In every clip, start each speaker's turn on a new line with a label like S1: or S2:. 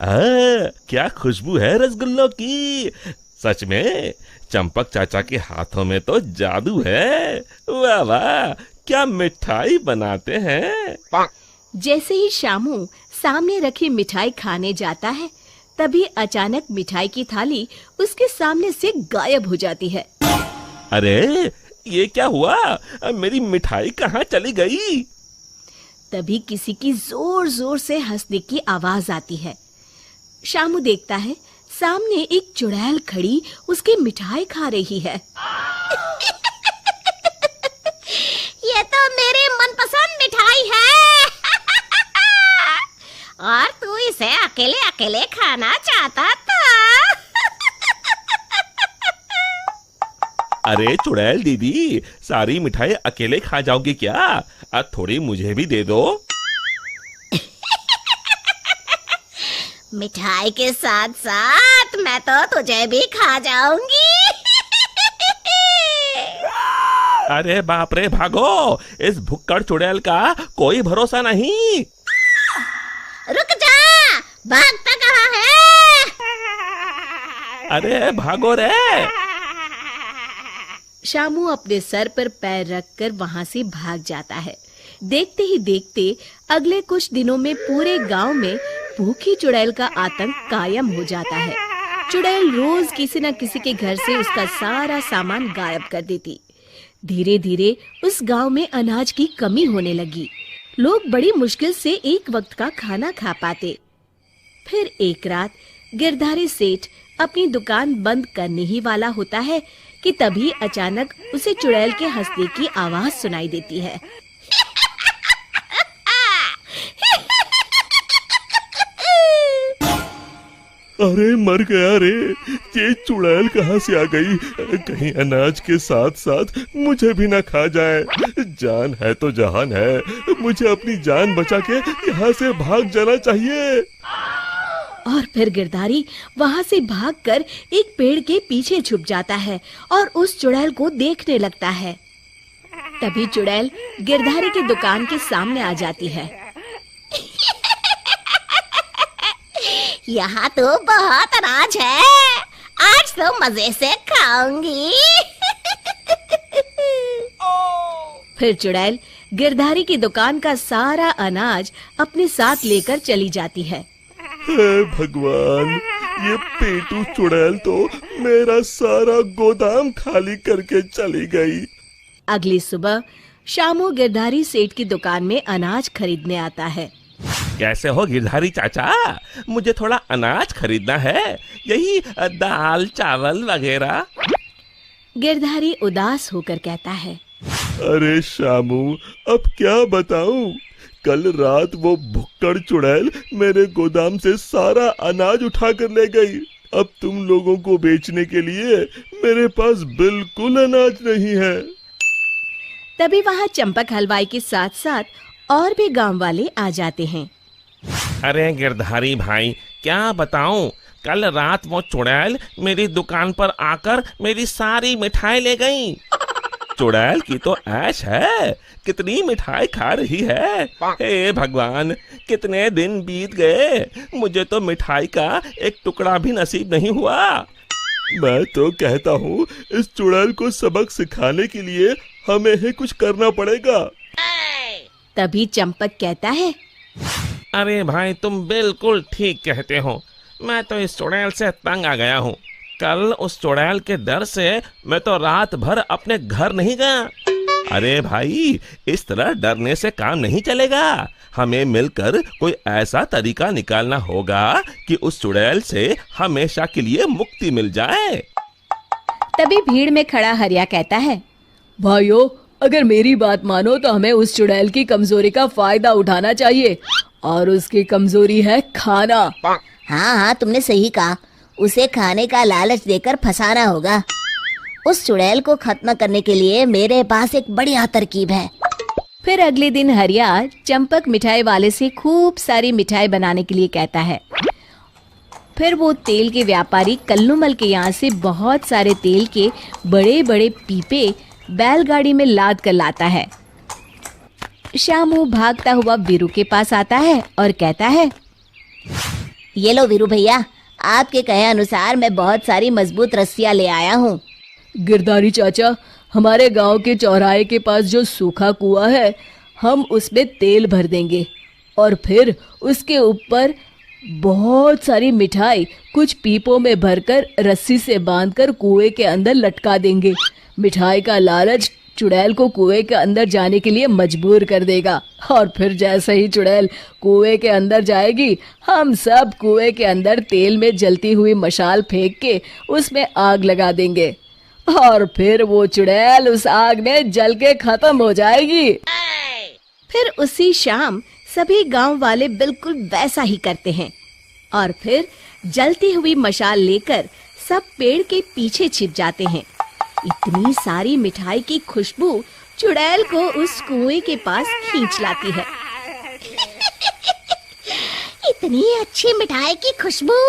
S1: क्या खुशबू है रसगुल्लों की। सच में चंपक चाचा के हाथों में तो जादू है। वाह वाह, क्या मिठाई बनाते हैं।
S2: जैसे ही शामू सामने रखी मिठाई खाने जाता है, तभी अचानक मिठाई की थाली उसके सामने से गायब हो जाती है।
S1: अरे ये क्या हुआ, मेरी मिठाई कहाँ चली गई।
S2: तभी किसी की जोर जोर से हंसने की आवाज आती है। शामू देखता है सामने एक चुड़ैल खड़ी उसकी मिठाई खा रही है।
S3: ये तो मेरी मनपसंद मिठाई है। और तू इसे अकेले अकेले खाना चाहता था।
S1: अरे चुड़ैल दीदी, सारी मिठाई अकेले खा जाओगी क्या? अब थोड़ी मुझे भी दे दो।
S3: मिठाई के साथ साथ मैं तो तुझे भी खा जाऊंगी।
S1: अरे बाप रे, भागो, इस भुक्कड़ चुड़ैल का कोई भरोसा नहीं।
S3: रुक जा, भागता कहाँ है?
S1: अरे भागो रे।
S2: शामू अपने सर पर पैर रखकर वहां से भाग जाता है। देखते ही देखते अगले कुछ दिनों में पूरे गांव में भूखी चुड़ैल का आतंक कायम हो जाता है। चुड़ैल रोज किसी न किसी के घर से उसका सारा सामान गायब कर देती। धीरे धीरे उस गांव में अनाज की कमी होने लगी। लोग बड़ी मुश्किल से एक वक्त का खाना खा पाते। फिर एक रात गिरधारी सेठ अपनी दुकान बंद करने ही वाला होता है कि तभी अचानक उसे चुड़ैल के हंसने की आवाज सुनाई देती है।
S1: अरे मर गया रे, ये चुड़ैल कहाँ से आ गई? कहीं अनाज के साथ साथ मुझे भी ना खा जाए। जान है तो जहान है, मुझे अपनी जान बचा के यहाँ से भाग जाना चाहिए।
S2: और फिर गिरधारी वहां से भागकर एक पेड़ के पीछे छुप जाता है और उस चुड़ैल को देखने लगता है। तभी चुड़ैल गिरधारी की दुकान के सामने आ जाती है।
S3: यहाँ तो बहुत अनाज है, आज तो मजे से खाऊंगी।
S2: फिर चुड़ैल गिरधारी की दुकान का सारा अनाज अपने साथ लेकर चली जाती है।
S1: हे भगवान, ये पेटू चुड़ैल तो मेरा सारा गोदाम खाली करके चली गई।
S2: अगली सुबह शामू गिरधारी सेठ की दुकान में अनाज खरीदने आता है।
S1: कैसे हो गिरधारी चाचा, मुझे थोड़ा अनाज खरीदना है, यही दाल चावल वगैरह।
S2: गिरधारी उदास होकर कहता है,
S1: अरे शामू, अब क्या बताऊं, कल रात वो भुक्कड़ चुड़ैल मेरे गोदाम से सारा अनाज उठा कर ले गई। अब तुम लोगों को बेचने के लिए मेरे पास बिल्कुल अनाज नहीं है।
S2: तभी वहाँ चंपक हलवाई के साथ साथ और भी गांव वाले आ जाते हैं।
S1: अरे गिरधारी भाई, क्या बताऊं, कल रात वो चुड़ैल मेरी दुकान पर आकर मेरी सारी मिठाई ले गई। चुड़ैल की तो ऐश है, कितनी मिठाई खा रही है। हे भगवान, कितने दिन बीत गए, मुझे तो मिठाई का एक टुकड़ा भी नसीब नहीं हुआ। मैं तो कहता हूँ इस चुड़ैल को सबक सिखाने के लिए हमें ही कुछ करना पड़ेगा।
S2: तभी चंपक कहता है,
S1: अरे भाई, तुम बिल्कुल ठीक कहते हो, मैं तो इस चुड़ैल से तंग आ गया हूँ। कल उस चुड़ैल के डर से मैं तो रात भर अपने घर नहीं गया। अरे भाई, इस तरह डरने से काम नहीं चलेगा, हमें मिलकर कोई ऐसा तरीका निकालना होगा कि उस चुड़ैल से हमेशा के लिए मुक्ति मिल जाए।
S2: तभी भीड़ में खड़ा हरिया कहता है, भाइयों, अगर मेरी बात मानो तो हमें उस चुड़ैल की कमजोरी का फायदा उठाना चाहिए, और उसकी कमजोरी है खाना।
S3: हाँ हाँ, तुमने सही कहा, उसे खाने का लालच देकर फंसाना होगा। उस चुड़ैल को खत्म करने के लिए मेरे पास एक बढ़िया तरकीब है।
S2: फिर अगले दिन हरिया चंपक मिठाई वाले से खूब सारी मिठाई बनाने के लिए कहता है। फिर वो तेल के व्यापारी कल्लूमल के यहाँ से बहुत सारे तेल के बड़े बड़े पीपे बैलगाड़ी में लाद कर लाता है। शामू भागता हुआ वीरू के पास आता है और कहता है,
S3: ये लो वीरू भैया, आपके कहे अनुसार मैं बहुत सारी मजबूत रस्सियां ले आया हूँ।
S2: गिरधारी चाचा, हमारे गांव के चौराहे के पास जो सूखा कुआं है, हम उसमें तेल भर देंगे और फिर उसके ऊपर बहुत सारी मिठाई कुछ पीपों में भरकर रस्सी से बांधकर कुएं के अंदर लटका देंगे। मिठाई का लालच चुड़ैल को कुएं के अंदर जाने के लिए मजबूर कर देगा और फिर जैसे ही चुड़ैल कुएं के अंदर जाएगी, हम सब कुएं के अंदर तेल में जलती हुई मशाल फेंक के उसमें आग लगा देंगे और फिर वो चुड़ैल उस आग में जल के खत्म हो जाएगी।
S3: फिर उसी शाम सभी गांव वाले बिल्कुल वैसा ही करते हैं और फिर जलती हुई मशाल लेकर सब पेड़ के पीछे छिप जाते हैं। इतनी सारी मिठाई की खुशबू चुड़ैल को उस कुएं के पास खींच लाती है। इतनी अच्छी मिठाई की खुशबू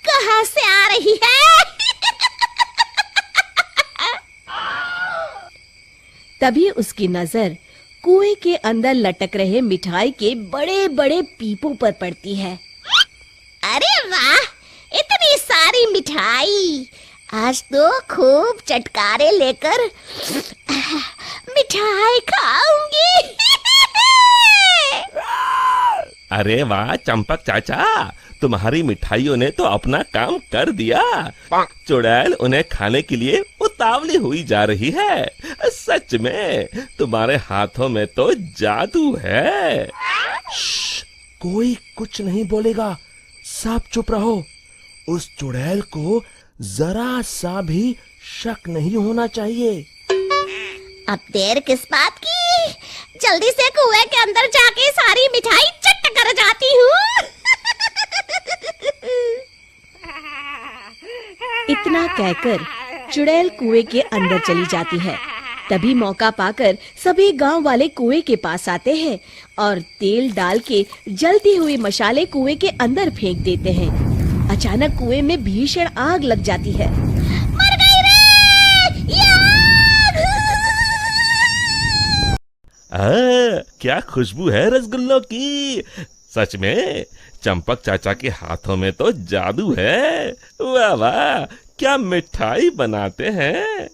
S3: कहाँ से आ रही है?
S2: तभी उसकी नजर कुएं के अंदर लटक रहे मिठाई के बड़े बड़े पीपों पर पड़ती है।
S3: अरे वाह, इतनी सारी मिठाई! आज तो खूब चटकारे लेकर मिठाई खाऊंगी।
S1: अरे वाह चंपक चाचा, तुम्हारी मिठाइयों ने तो अपना काम कर दिया। चुड़ैल उन्हें खाने के लिए उतावली हुई जा रही है। सच में तुम्हारे हाथों में तो जादू है।
S4: कोई कुछ नहीं बोलेगा, सब चुप रहो। उस चुड़ैल को जरा सा भी शक नहीं होना चाहिए।
S3: अब देर किस बात की? जल्दी से कुएं के अंदर जाके सारी मिठाई चट कर जाती हूँ।
S2: इतना कहकर चुड़ैल कुएं के अंदर चली जाती है। तभी मौका पाकर सभी गांव वाले कुएं के पास आते हैं और तेल डाल के जलती हुई मशाले कुएं के अंदर फेंक देते हैं। अचानक कुएं में भीषण आग लग जाती है।
S3: मर गई रे!
S1: क्या खुशबू है रसगुल्लों की। सच में चंपक चाचा के हाथों में तो जादू है। वाह वाह, क्या मिठाई बनाते हैं।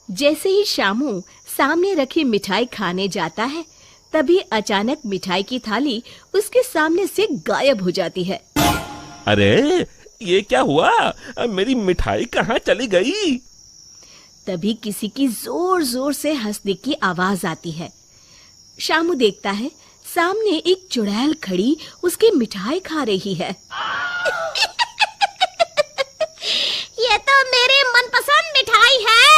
S2: जैसे ही शामू सामने रखी मिठाई खाने जाता है, तभी अचानक मिठाई की थाली उसके सामने से गायब हो जाती है।
S1: अरे ये क्या हुआ? मेरी मिठाई कहाँ चली गई?
S2: तभी किसी की जोर जोर से हंसने की आवाज आती है। शामू देखता है सामने एक चुड़ैल खड़ी उसकी मिठाई खा रही है।
S3: ये तो मेरी मनपसंद मिठाई है।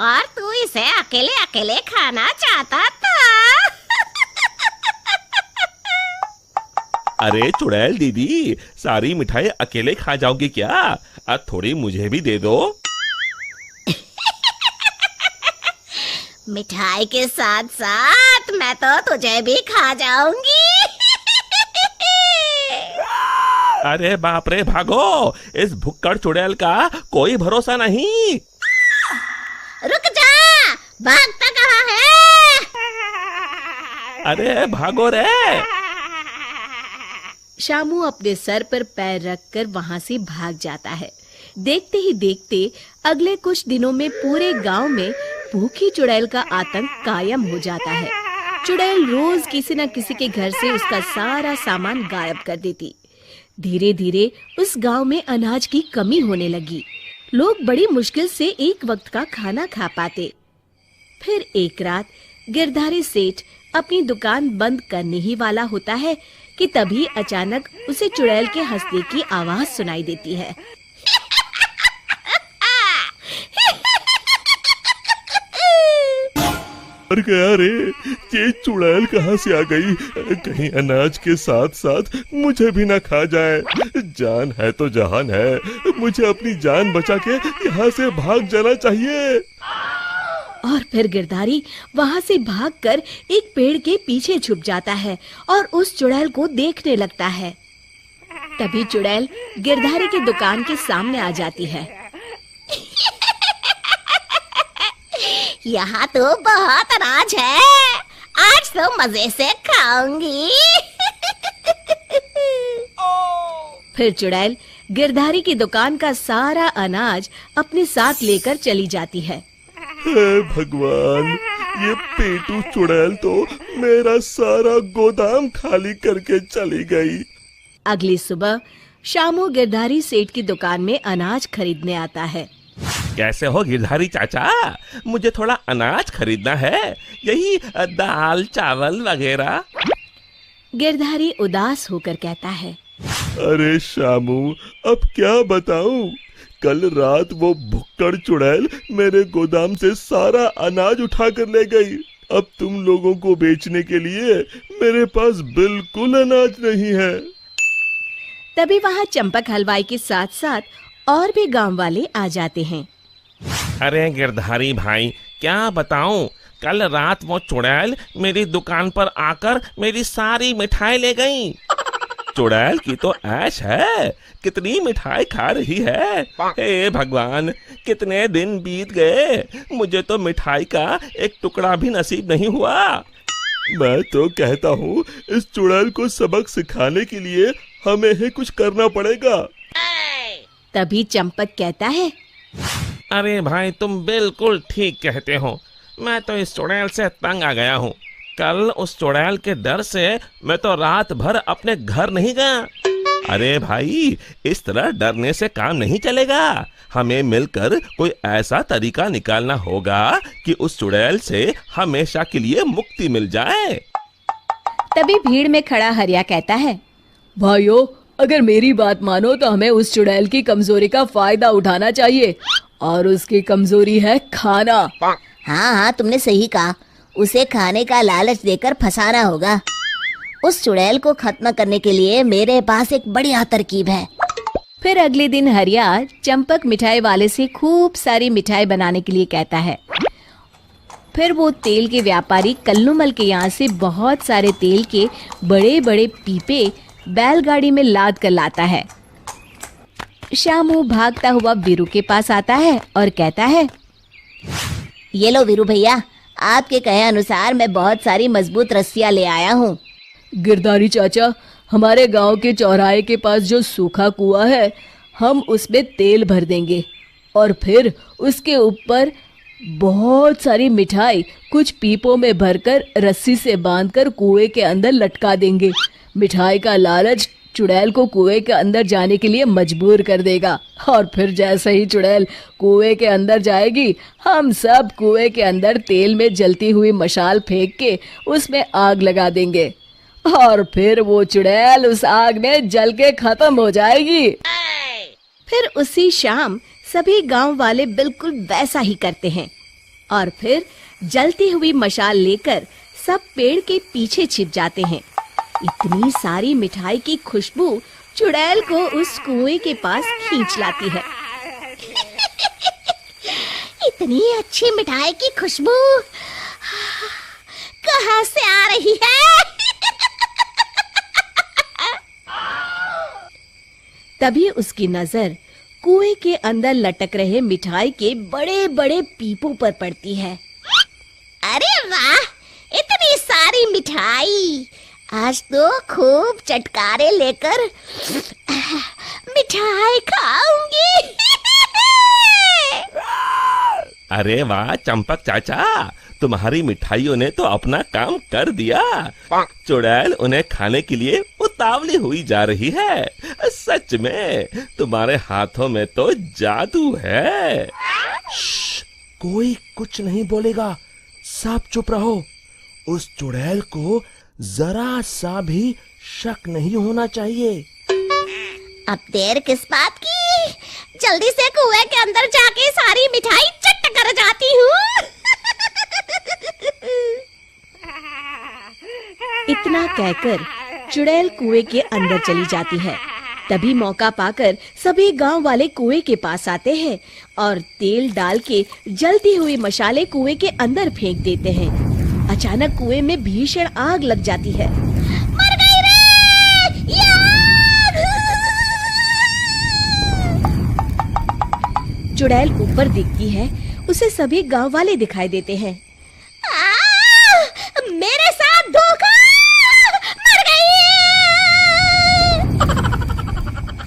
S3: और तू इसे अकेले अकेले खाना चाहता था।
S1: अरे चुड़ैल दीदी, सारी मिठाई अकेले खा जाओगी क्या? अब थोड़ी मुझे भी दे दो।
S3: मिठाई के साथ साथ मैं तो तुझे भी खा जाऊंगी।
S1: अरे बाप रे, भागो! इस भुक्कड़ चुड़ैल का कोई भरोसा नहीं।
S3: रुक जा, भागता कहाँ है?
S1: अरे भागो रे!
S2: शामू अपने सर पर पैर रखकर वहां से भाग जाता है। देखते ही देखते अगले कुछ दिनों में पूरे गांव में भूखी चुड़ैल का आतंक कायम हो जाता है। चुड़ैल रोज किसी न किसी के घर से उसका सारा सामान गायब कर देती। धीरे धीरे उस गांव में अनाज की कमी होने लगी। लोग बड़ी मुश्किल से एक वक्त का खाना खा पाते। फिर एक रात गिरधारी सेठ अपनी दुकान बंद करने ही वाला होता है कि तभी अचानक उसे चुड़ैल के हंसने की आवाज सुनाई देती है।
S1: मर गया रे, ये चुड़ैल कहाँ से आ गई? कहीं अनाज के साथ साथ मुझे भी ना खा जाए। जान है तो जहान है, मुझे अपनी जान बचा के यहाँ से भाग जाना चाहिए।
S2: और फिर गिरधारी वहां से भागकर एक पेड़ के पीछे छुप जाता है और उस चुड़ैल को देखने लगता है। तभी चुड़ैल गिरधारी की दुकान के सामने आ जाती है।
S3: यहाँ तो बहुत अनाज है, आज तो मजे से खाऊंगी। फिर चुड़ैल गिरधारी की दुकान का सारा अनाज अपने साथ लेकर चली जाती है।
S4: हे भगवान, ये पेटू चुड़ैल तो मेरा सारा गोदाम खाली करके चली गई।
S3: अगली सुबह शामू गिरधारी सेठ की दुकान में अनाज खरीदने आता है।
S1: कैसे हो गिरधारी चाचा, मुझे थोड़ा अनाज खरीदना है, यही दाल चावल वगैरह।
S3: गिरधारी उदास होकर कहता है,
S4: अरे शामू, अब क्या बताऊं? कल रात वो भुक्कड़ चुड़ैल मेरे गोदाम से सारा अनाज उठा कर ले गई। अब तुम लोगों को बेचने के लिए मेरे पास बिल्कुल अनाज नहीं है।
S3: तभी वहाँ चंपक हलवाई के साथ साथ और भी गांव वाले आ जाते हैं।
S1: अरे गिरधारी भाई, क्या बताऊं, कल रात वो चुड़ैल मेरी दुकान पर आकर मेरी सारी मिठाई ले गई। चुड़ैल की तो ऐश है, कितनी मिठाई खा रही है। हे भगवान, कितने दिन बीत गए, मुझे तो मिठाई का एक टुकड़ा भी नसीब नहीं हुआ।
S4: मैं तो कहता हूँ इस चुड़ैल को सबक सिखाने के लिए हमें ही कुछ करना पड़ेगा।
S3: तभी चंपक कहता है,
S1: अरे भाई, तुम बिल्कुल ठीक कहते हो, मैं तो इस चुड़ैल से तंग आ गया हूँ। कल उस चुड़ैल के डर से मैं तो रात भर अपने घर नहीं गया। अरे भाई, इस तरह डरने से काम नहीं चलेगा, हमें मिलकर कोई ऐसा तरीका निकालना होगा कि उस चुड़ैल से हमेशा के लिए मुक्ति मिल जाए।
S3: तभी भीड़ में खड़ा हरिया कहता है, भाइयों, अगर मेरी बात मानो तो हमें उस चुड़ैल की कमजोरी का फायदा उठाना चाहिए, और उसकी कमजोरी है खाना।
S5: हाँ हाँ, तुमने सही कहा, उसे खाने का लालच देकर फंसाना होगा। उस चुड़ैल को खत्म करने के लिए मेरे पास एक बढ़िया तरकीब है।
S3: फिर अगले दिन हरिया चंपक मिठाई वाले से खूब सारी मिठाई बनाने के लिए कहता है। फिर वो तेल के व्यापारी कल्लूमल के यहाँ से बहुत सारे तेल के बड़े बड़े पीपे बैलगाड़ी में लाद कर लाता है। शामू भागता हुआ वीरू के पास आता है और कहता है,
S5: ये लो वीरू भैया, आपके कहे अनुसार मैं बहुत सारी मजबूत रस्सियां ले आया हूँ।
S3: गिरधारी चाचा, हमारे गांव के चौराहे के पास जो सूखा कुआं है, हम उसमें तेल भर देंगे और फिर उसके ऊपर बहुत सारी मिठाई कुछ पीपों में भरकर रस्सी से बांधकर कुएं के अंदर लटका देंगे। मिठाई का लालच चुड़ैल को कुएं के अंदर जाने के लिए मजबूर कर देगा, और फिर जैसे ही चुड़ैल कुएं के अंदर जाएगी, हम सब कुएं के अंदर तेल में जलती हुई मशाल फेंक के उसमें आग लगा देंगे, और फिर वो चुड़ैल उस आग में जल के खत्म हो जाएगी। फिर उसी शाम सभी गांव वाले बिल्कुल वैसा ही करते हैं, और फिर जलती हुई मशाल लेकर सब पेड़ के पीछे छिप जाते हैं। इतनी सारी मिठाई की खुशबू चुड़ैल को उस कुएं के पास खींच लाती है।
S5: इतनी अच्छी मिठाई की खुशबू कहाँ से आ रही है?
S3: तभी उसकी नजर कुएं के अंदर लटक रहे मिठाई के बड़े बड़े पीपों पर पड़ती है।
S5: अरे वाह, इतनी सारी मिठाई! आज तो खूब चटकारे लेकर मिठाई खाऊंगी।
S1: अरे वाह चंपक चाचा, तुम्हारी मिठाइयों ने तो अपना काम कर दिया। चुड़ैल उन्हें खाने के लिए उतावली हुई जा रही है। सच में तुम्हारे हाथों में तो जादू है।
S4: कोई कुछ नहीं बोलेगा, सब चुप रहो। उस चुड़ैल को जरा सा भी शक नहीं होना चाहिए।
S5: अब देर किस बात की? जल्दी से कुएं के अंदर जाके सारी मिठाई चट कर जाती हूँ।
S3: इतना कहकर चुड़ैल कुएं के अंदर चली जाती है। तभी मौका पाकर सभी गांव वाले कुएं के पास आते हैं और तेल डाल के जलती हुई मशाले कुएं के अंदर फेंक देते हैं। अचानक कुएं में भीषण आग लग जाती है।
S5: मर गई रे! ये आग!
S3: चुड़ैल ऊपर दिखती है, उसे सभी गांव वाले दिखाई देते हैं।
S5: मेरे साथ धोखा! मर गई!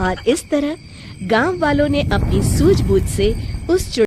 S2: और इस तरह गांव वालों ने अपनी सूझबूझ से उस